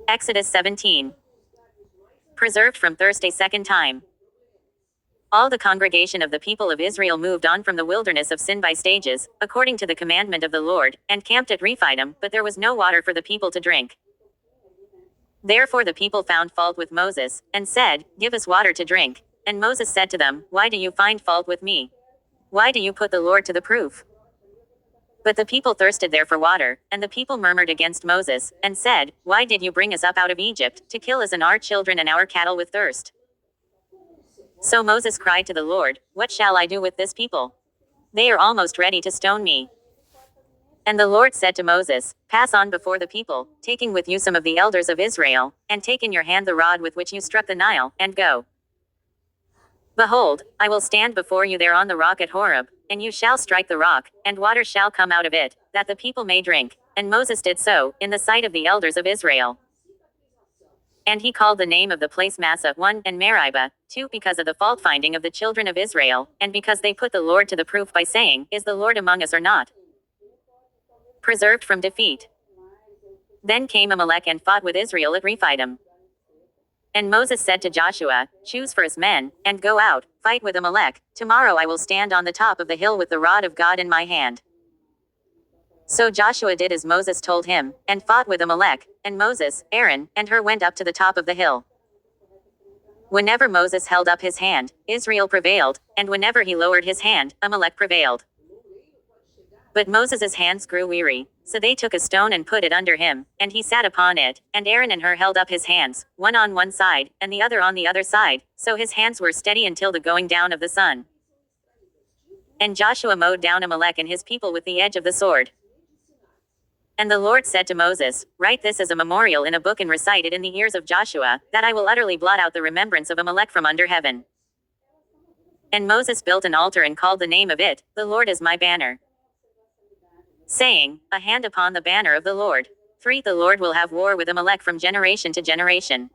Exodus 17. Preserved from Thursday second time. All the congregation of the people of Israel moved on from the wilderness of Sin by stages, according to the commandment of the Lord, and camped at Rephidim, but there was no water for the people to drink. Therefore the people found fault with Moses, and said, "Give us water to drink." And Moses said to them, "Why do you find fault with me? Why do you put the Lord to the proof?" But the people thirsted there for water, and the people murmured against Moses, and said, "Why did you bring us up out of Egypt, to kill us and our children and our cattle with thirst?" So Moses cried to the Lord, "What shall I do with this people? They are almost ready to stone me." And the Lord said to Moses, "Pass on before the people, taking with you some of the elders of Israel, and take in your hand the rod with which you struck the Nile, and go. Behold, I will stand before you there on the rock at Horeb, and you shall strike the rock, and water shall come out of it, that the people may drink." And Moses did so, in the sight of the elders of Israel. And he called the name of the place Massah 1, and Meribah 2, because of the fault finding of the children of Israel, and because they put the Lord to the proof by saying, "Is the Lord among us or not?" Preserved from defeat. Then came Amalek and fought with Israel at Rephidim. And Moses said to Joshua, "Choose for us men, and go out, fight with Amalek. Tomorrow I will stand on the top of the hill with the rod of God in my hand." So Joshua did as Moses told him, and fought with Amalek, and Moses, Aaron, and Hur went up to the top of the hill. Whenever Moses held up his hand, Israel prevailed, and whenever he lowered his hand, Amalek prevailed. But Moses' hands grew weary, so they took a stone and put it under him, and he sat upon it, and Aaron and Hur held up his hands, one on one side, and the other on the other side, so his hands were steady until the going down of the sun. And Joshua mowed down Amalek and his people with the edge of the sword. And the Lord said to Moses, "Write this as a memorial in a book and recite it in the ears of Joshua, that I will utterly blot out the remembrance of Amalek from under heaven." And Moses built an altar and called the name of it, "The Lord is my banner," saying, "A hand upon the banner of the Lord." 3. The Lord will have war with Amalek from generation to generation.